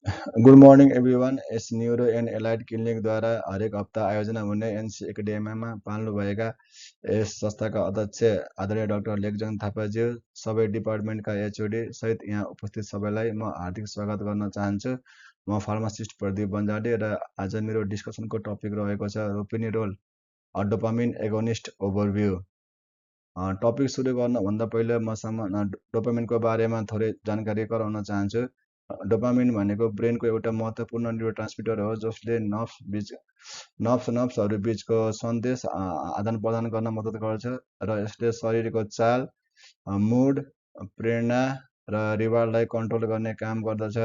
Good morning everyone. Yes neuro and allied क्लिनिकद्वारा हरेक हप्ता आयोजना हुने एनसी एकाडेमीमा पाल्नुभएका यस संस्थाका अध्यक्ष आदरणीय डाक्टर लेकजङ थापाज्यू, सबै डिपार्टमेन्टका एचओडी सहित यहाँ उपस्थित सबैलाई म हार्दिक स्वागत गर्न चाहन्छु। म फार्मासिस्ट प्रदीप बन्जाडे र आज मेरो डिस्कसनको टपिक रहेको छ ropinirole, a dopamine agonist overview. Topic सुरु गर्नुभन्दा पहिले म डोपामिनको बारेमा थोरै जानकारी गराउन चाहन्छु। डोपामिन भनेको ब्रेनको एउटा महत्त्वपूर्ण न्युरोट्रान्समिटर हो जसले नर्भ्सहरू बिचको सन्देश आदान प्रदान गर्न मद्दत गर्छ र यसले शरीरको चाल, मुड, प्रेरणा र रिवार्डलाई कन्ट्रोल गर्ने काम गर्दछ।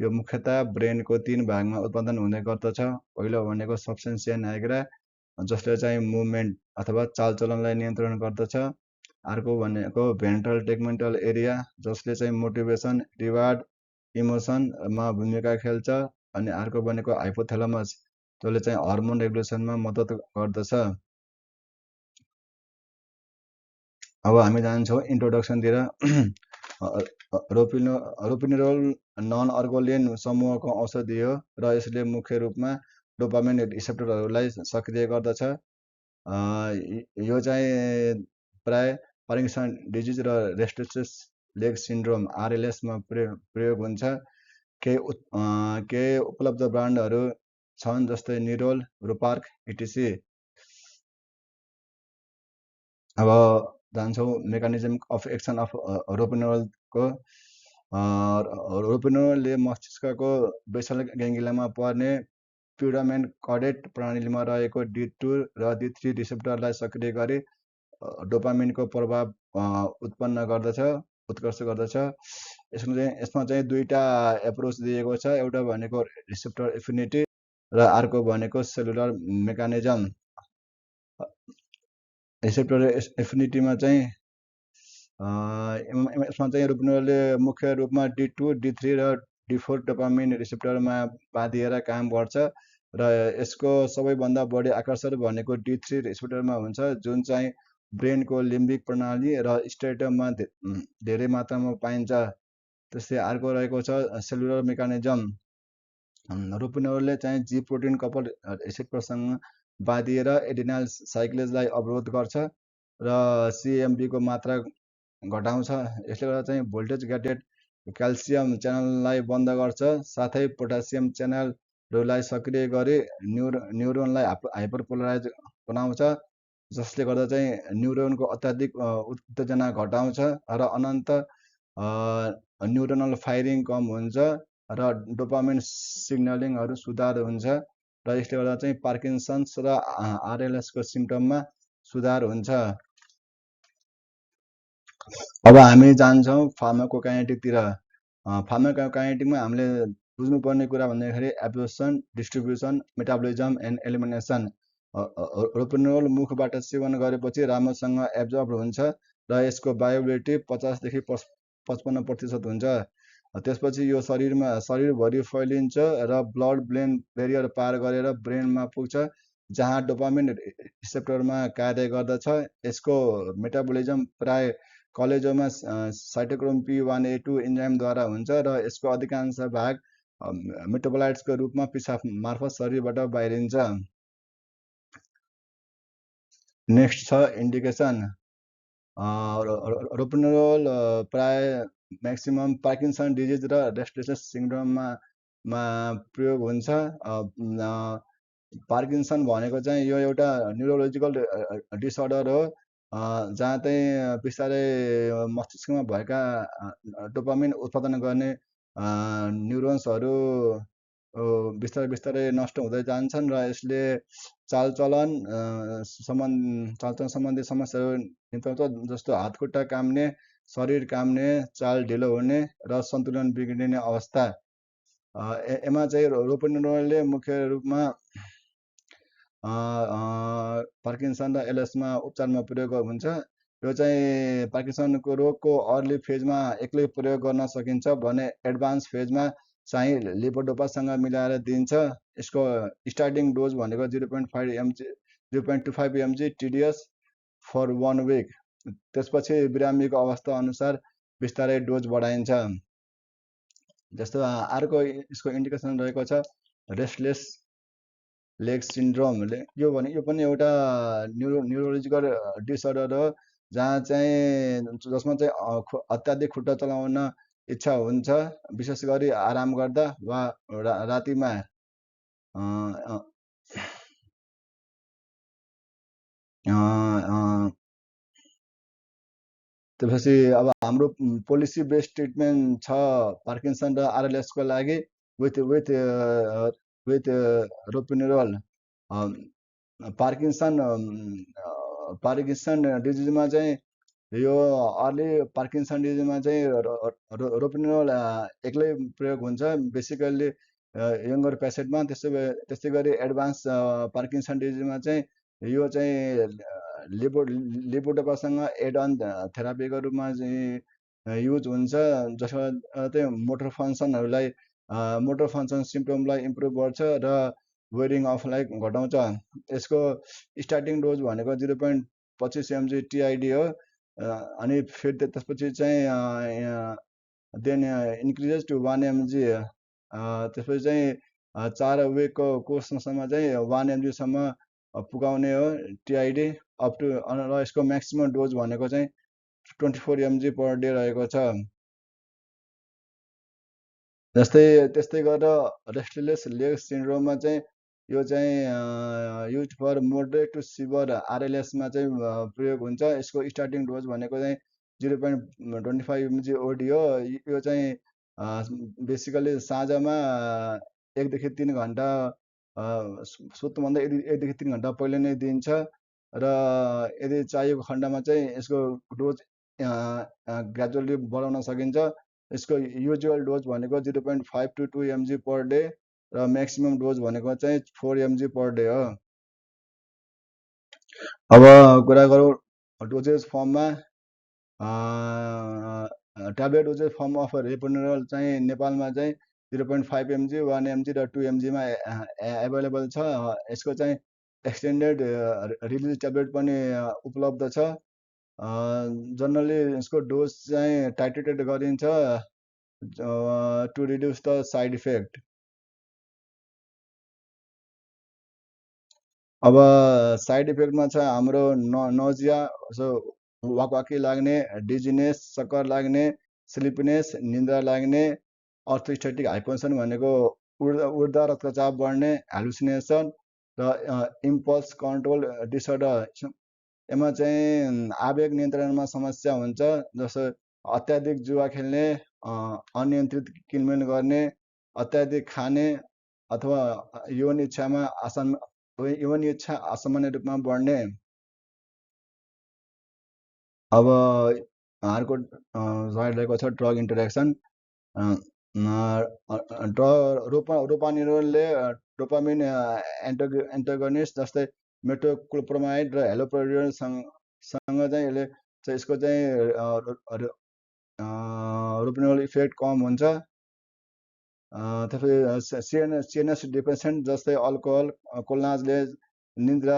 यो मुख्यतः ब्रेनको 3 भागमा उत्पादन हुने गर्दछ। पहिलो भनेको सब्स्टेन्सिया नाइग्रा, जसले चाहिँ मुभमेन्ट अथवा चालचलनलाई नियन्त्रण गर्दछ। अर्को भनेको भेन्ट्रल टेगमेन्टल एरिया, जसले चाहिँ मोटिभेसन, रिवार्ड, इमोसनमा भूमिका खेल्छ। अनि अर्को भनेको हाइपोथ्यालमस, जसले चाहिँ हर्मोन रेगुलेसनमा मद्दत गर्दछ। अब हामी जान्छौँ इन्ट्रोडक्सनतिर। रोपिनिरोल नन अर्गोलिन समूहको औषधि हो र यसले मुख्य रूपमा डोपामिन रिसेप्टरहरूलाई सक्रिय गर्दछ। यो चाहिँ प्राय पार्किन्सन डिजिज र रेस्टलेस लेग सिन्ड्रोम आरएलएसमा प्रयोग हुन्छ। केही उपलब्ध ब्रान्डहरू छन् जस्तै निरोल, रोपार्क, इटिसी। अब जान्छौँ मेकानिजम अफ एक्सन अफ रोपिनिरोलको। रोपिनिरोलले मस्तिष्कको बेसल ग्याङ्ग्लियामा पर्ने प्युरामेन्ट कडेट प्रणालीमा रहेको D2 र D3 रिसेप्टरलाई सक्रिय गरी डोपामिनको प्रभाव उत्कर्ष गर्दछ। यसमा चाहिँ दुईटा एप्रोच दिएको छ। एउटा भनेको रिसेप्टर एफिनिटी र अर्को भनेको सेलुलर मेकानिजम। रिसेप्टर एफिनिटीमा चाहिँ यसमा चाहिँ रोपिनिरोलले मुख्य रूपमा D2, D3 र D4 डोपामिन रिसेप्टरमा बाँधिएर काम गर्छ र यसको सबैभन्दा बढी आकर्षण भनेको D3 रिसेप्टरमा हुन्छ, जुन चाहिँ ब्रेनको लिम्बिक प्रणाली र स्टेटममा धेरै मात्रामा पाइन्छ। त्यस्तै अर्को रहेको छ सेलुलर मेकानिजम। रोपिनिरोलले चाहिँ जी प्रोटिन कपल रिसेप्टरसँग बाँधिएर एडिनाल साइक्लेजलाई अवरोध गर्छ र सिएमबीको मात्रा घटाउँछ। यसले गर्दा चाहिँ भोल्टेज ग्याटेड क्याल्सियम च्यानललाई बन्द गर्छ, साथै पोटासियम च्यानलहरूलाई सक्रिय गरी न्युरोनलाई हाइपरपोलराइज बनाउँछ, जसले गर्दा चाहिँ न्युरोनको अत्याधिक उत्तेजना घटाउँछ र अनन्त न्युरोनल फायरिङ कम हुन्छ र डोपामिन सिग्नलिङहरू सुधार हुन्छ र यसले गर्दा चाहिँ पार्किन्सन्स र आरएलएसको सिम्टममा सुधार हुन्छ। अब हामी जान्छौँ फार्माकोकाइनेटिकतिर। फार्माकोकाइनेटिकमा हामीले बुझ्नुपर्ने कुरा भन्दाखेरि एब्जोर्प्सन, डिस्ट्रिब्युसन, मेटाबोलिजम एन्ड एलिमिनेसन। रोपिनिरोल मुखबाट सेवन गरेपछि राम्रोसँग एब्जर्ब हुन्छ र यसको बायोबिलिटी 50 देखि 55% हुन्छ। त्यसपछि यो शरीरभरि फैलिन्छ र ब्लड ब्रेन बेरियर पार गरेर ब्रेनमा पुग्छ, जहाँ डोपामिन रिसेप्टरमा कार्य गर्दछ। यसको मेटाबोलिजम प्राय कलेजोमा साइटोक्रोम P1A2 इन्जाइमद्वारा हुन्छ र यसको अधिकांश भाग मेटाबोलाइट्सको रूपमा पिसाब मार्फत शरीरबाट बाहिरिन्छ। नेक्स्ट छ इन्डिकेसन। रोपिनिरोल प्राय म्याक्सिमम पार्किन्सन डिजिज र रेस्टलेस सिन्ड्रोममा प्रयोग हुन्छ। पार्किन्सन भनेको चाहिँ यो एउटा न्युरोलोजिकल डिसअर्डर हो, जहाँ चाहिँ बिस्तारै मस्तिष्कमा भएका डोपामिन उत्पादन गर्ने न्युरोन्सहरू बिस्तारै नष्ट हुँदै जान्छन् र यसले चालचलन सम्बन्धी समस्याहरू निम्त्याउँछ, जस्तो हातखुट्टा काम्ने, शरीर काम्ने, चाल ढिलो हुने र सन्तुलन बिग्रिने अवस्था। यसमा चाहिँ रोपिनिरोलले मुख्य रूपमा पार्किन्सन र एलएसमा उपचारमा प्रयोग हुन्छ। यो चाहिँ पार्किन्सनको रोगको अर्ली फेजमा एक्लै प्रयोग गर्न सकिन्छ भने एडभान्स फेजमा चाहिँ लिपोडोपासँग मिलाएर दिन्छ। यसको स्टार्टिङ डोज भनेको 0.25 mg TDS फर 1 विक। त्यसपछि बिरामीको अवस्था अनुसार बिस्तारै डोज बढाइन्छ। जस्तो अर्को यसको इन्डिकेसन रहेको छ रेस्टलेस लेग सिन्ड्रोम। यो पनि एउटा न्युरोलोजिकल डिसअर्डर हो, जहाँ चाहिँ जसमा चाहिँ अत्याधिक खुट्टा चलाउन इच्छा हुन्छ, विशेष गरी आराम गर्दा वा रातिमा। अ, अ, अ, अ, त्यसपछि अब हाम्रो पोलिसी बेस्ड ट्रिटमेन्ट छ पार्किन्सन र आरएलएसको लागि with with with ropinirole. Parkinson Parkinson डिजिजमा चाहिँ यो अर्ली पार्किन्सन डिजिजमा चाहिँ रोपिनेरोल एक्लै प्रयोग हुन्छ बेसिकल्ली यङ्गर पेसेन्टमा। त्यस्तै गरी एडभान्स पार्किन्सन डिजिजमा चाहिँ यो चाहिँ लिपोडोपासँग एड अन थेरापीको रूपमा चाहिँ युज हुन्छ, जसमा चाहिँ मोटर फङ्सन सिम्पटमलाई इम्प्रुभ गर्छ र वेरिङ अफलाई घटाउँछ। यसको स्टार्टिङ डोज भनेको 0.25 mg टिआइडी हो। अनि फेरि त्यसपछि चाहिँ देन इन्क्रिजेस टु 1 mg। त्यसपछि चाहिँ 4 विकको कोर्ससम्म चाहिँ 1 mg सम्म पुगाउने हो टिआइडी अप टु। र यसको म्याक्सिमम डोज भनेको चाहिँ 24 mg पर डे रहेको छ। त्यस्तै गरेर रेस्टलेस लेग सिन्ड्रोममा चाहिँ यो चाहिँ युज फर मोडरेट टु सिभर आरएलएसमा चाहिँ प्रयोग हुन्छ। यसको स्टार्टिङ डोज भनेको चाहिँ 0.25 mg ओडी हो। यो चाहिँ बेसिकली साँझमा 1 देखि 3 घन्टा सुत्नुभन्दा 1 देखि 3 घन्टा पहिले नै दिन्छ। र यदि चाहिएको खण्डमा चाहिँ यसको डोज ग्रेजुअली बढाउन सकिन्छ। यसको युजुअल डोज भनेको 0.5 to 2 mg पर डे र म्याक्सिमम डोज भनेको चाहिँ 4 mg पर डे हो। अब कुरा गरौँ डोजेज फर्ममा। ट्याब्लेट डोजेज फर्म अफ रेपोनेरोल चाहिँ नेपालमा चाहिँ 0.5 mg 1 mg र 2 mg मा एभाइलेबल छ। यसको चाहिँ एक्सटेन्डेड रिलिज ट्याब्लेट पनि उपलब्ध छ। जनरली यसको डोज चाहिँ टाइट्रेटेड गरिन्छ to reduce the side effect. अब साइड इफेक्टमा छ हाम्रो नजिया, वाकवाकी लाग्ने, डिजिनेस, चक्कर लाग्ने, स्लिपनेस, निन्द्रा लाग्ने, अर्थोस्टेटिक हाइपोटेन्सन भनेको ऊर्ध्व रक्तचाप बढ्ने, हेलुसिनेसन र इम्पल्स कन्ट्रोल डिसअर्डर। यसमा चाहिँ आवेग नियन्त्रणमा समस्या हुन्छ, जस्तो अत्याधिक जुवा खेल्ने, अनियन्त्रित किनमेल गर्ने, अत्याधिक खाने, अथवा यौन इच्छा असामान्य रूपमा बढ्ने। अब अर्को स्लाइड रहेको छ ड्रग इन्टरेक्सन। रोपानिरोलले डोपामिन एन्टागोनिस्ट जस्तै मेटोक्लोप्रोमाइड र हेलोपेरिडोनसँग चाहिँ यसको चाहिँ रोपिनेरोल इफेक्ट कम हुन्छ। त्यसपछि सिएनएस डिप्रेसन जस्तै अल्कोहल, कोल्नाजले निन्द्रा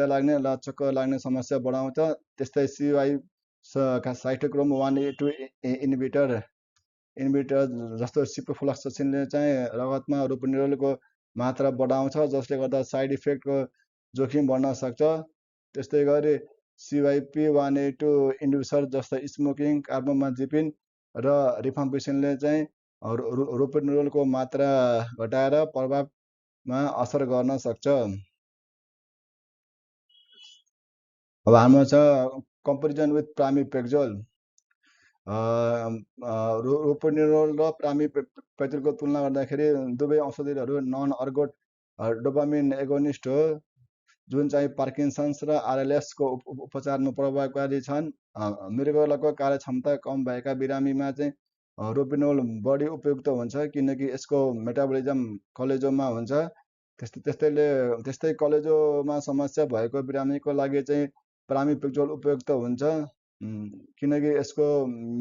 लाग्ने र चक्कर लाग्ने समस्या बढाउँछ। त्यस्तै सिवाई साइटोक्रोम 1A2 इन्हिबिटर जस्तो सिप्रोफ्लोक्सासिनले चाहिँ रगतमा रोपिनेरोलको मात्रा बढाउँछ, जसले गर्दा साइड इफेक्टको जोखिम बढ्न सक्छ। त्यस्तै गरी CYP1A2 इन्ड्युसर जस्तै स्मोकिङ, कार्बोमाजिपिन र रिफाम्पिसिनले चाहिँ रोपिनेरोलको मात्रा घटाएर प्रभावमा असर गर्न सक्छ। अब हाम्रो छ कम्पेरिजन विथ प्रामिपेक्जोल। रोपिनेरोल र प्रामिपेक्जोलको तुलना गर्दाखेरि दुवै औषधिहरू नन अर्गोट डोपामिन एगोनिस्ट हो, जुन चाहिँ पार्किन्सन्स र आरएलएसको उपचारमा प्रभावकारी छन्। मृगौलाको कार्यक्षमता कम भएका बिरामीमा चाहिँ रोपिनेरोल बढी उपयुक्त हुन्छ, किनकि यसको मेटाबोलिजम कलेजोमा हुन्छ। त्यस्तै कलेजोमा समस्या भएको बिरामीको लागि चाहिँ प्रामिपेक्जोल उपयुक्त हुन्छ, किनकि यसको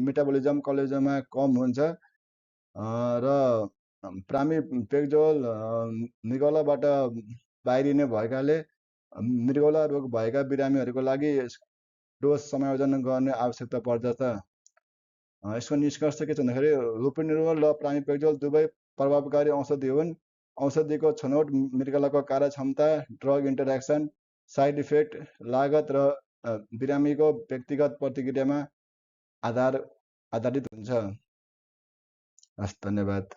मेटाबोलिजम कलेजोमा कम हुन्छ। र प्रामिपेक्जोल मृगौलाबाट बाहिरिने भएकाले मृगौला रोग भएका बिरामीहरूको लागि डोज समायोजन गर्ने आवश्यकता पर्दछ। यसको निष्कर्ष के छ भन्दाखेरि रोपिनिरोल र प्रामिपेक्जोल दुवै प्रभावकारी औषधि हुन्। औषधिको छनौट, मृगलाको कार्यक्षमता, ड्रग इन्टरेक्सन, साइड इफेक्ट, लागत र बिरामीको व्यक्तिगत प्रतिक्रियामा आधारित हुन्छ। हस्, धन्यवाद।